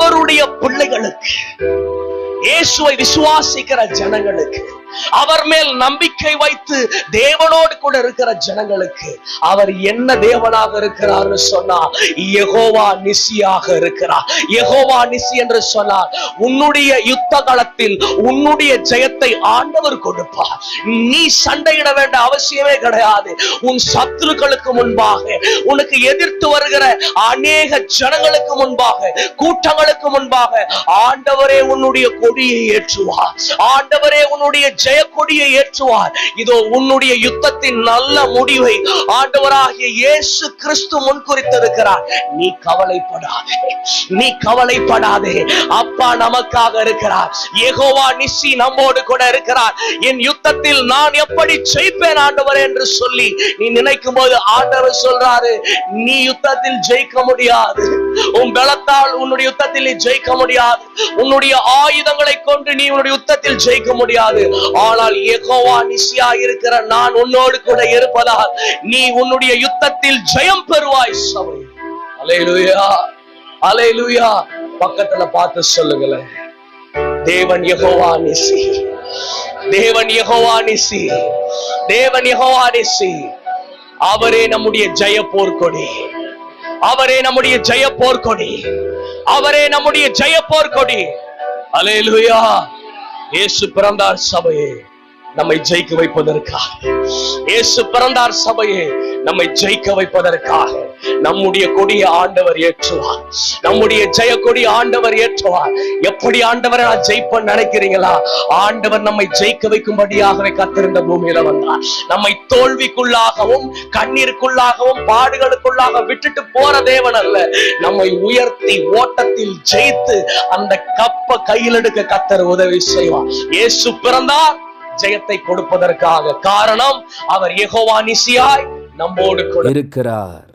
அவருடைய பிள்ளைகளுக்கு, இயேசுவை விசுவாசிக்கிற ஜனங்களுக்கு, அவர் மேல் நம்பிக்கை வைத்து தேவனோடு கூட இருக்கிற ஜனங்களுக்கு அவர் என்ன தேவனாக இருக்கிறார் சொன்னா யெகோவா நிசியாக இருக்கிறார். யெகோவா நிசி என்று சொன்னார் உன்னுடைய யுத்த களத்தில் உன்னுடைய ஜெயத்தை ஆண்டவர் கொடுப்பார். நீ சண்டையிட வேண்டிய அவசியமே கிடையாது. உன் சத்துருக்களுக்கு முன்பாக, உனக்கு எதிர்த்து வருகிற அநேக ஜனங்களுக்கு முன்பாக, கூட்டங்களுக்கு முன்பாக ஆண்டவரே உன்னுடைய கொடியை ஏற்றுவார். ஆண்டவரே உன்னுடைய ஜெய கொடியை ஏற்றுவார். இதோ உன்னுடைய யுத்தத்தின் நல்ல முடிவை ஆண்டவராகிய இயேசு கிறிஸ்து முன்குறித்திருக்கிறார். நீ கவலைப்படாதே, நீ கவலைப்படாதே. அப்பா நமக்காக இருக்கிறார். யெகோவா நிசி நம்மோடு கூட இருக்கிறார். என் யுத்தத்தில் நான் எப்படி ஜெயிப்பேன் ஆண்டவரே என்று சொல்லி நீ நினைக்கும் போது ஆண்டவர் சொல்றாரு, நீ யுத்தத்தில் ஜெயிக்க முடியாது. உன் பலத்தால் உன்னுடைய யுத்தத்தில் நீ ஜெயிக்க முடியாது. உன்னுடைய ஆயுதங்களை கொண்டு நீ உன்னுடைய யுத்தத்தில் ஜெயிக்க முடியாது. ஆனால் யெகோவா நிசியா இருக்கிற நான் உன்னோடு கூட இருப்பதால் நீ உன்னுடைய யுத்தத்தில் ஜெயம் பெறுவாய். சபை அல்லேலூயா, அல்லேலூயா. பக்கத்துல பார்த்து சொல்லுங்களேன், தேவன் யெகோவா நிசி, தேவன் யெகோவா நிசி, தேவன் யெகோவா நிசி. அவரே நம்முடைய ஜெய போர்க்கொடி, அவரே நம்முடைய ஜெய போர்க்கொடி, அவரே நம்முடைய ஜெய போர்க்கொடி. அல்லேலூயா. இயேசு பிறந்தார் சபையே நம்மை ஜெயிக்க வைப்பதற்காக. இயேசு பிறந்தார் சபையே நம்மை ஜெயிக்க வைப்பதற்காக. நம்முடைய கொடியை ஆண்டவர் ஏற்றுவார். நம்முடைய ஜெய கொடி ஆண்டவர் ஏற்றுவார். எப்படி ஆண்டவரை நான் ஜெயிப்பேன்னு நினைக்கிறீங்களா? ஆண்டவர் நம்மை ஜெயிக்க வைக்கும்படியாகவே கத்திருந்த பூமியில வந்தார். நம்மை தோல்விக்குள்ளாகவும் கண்ணீருக்குள்ளாகவும் பாடுகளுக்குள்ளாக விட்டுட்டு போற தேவன் அல்ல. நம்மை உயர்த்தி ஓட்டத்தில் ஜெயித்து அந்த கப்ப கையில் எடுக்க கத்தர் உதவி செய்வார். இயேசு பிறந்தார் ஜெயத்தை கொடுப்பதற்காக. காரணம், அவர் யெகோவா நிசியாய் நம்மோடு கூட இருக்கிறார்.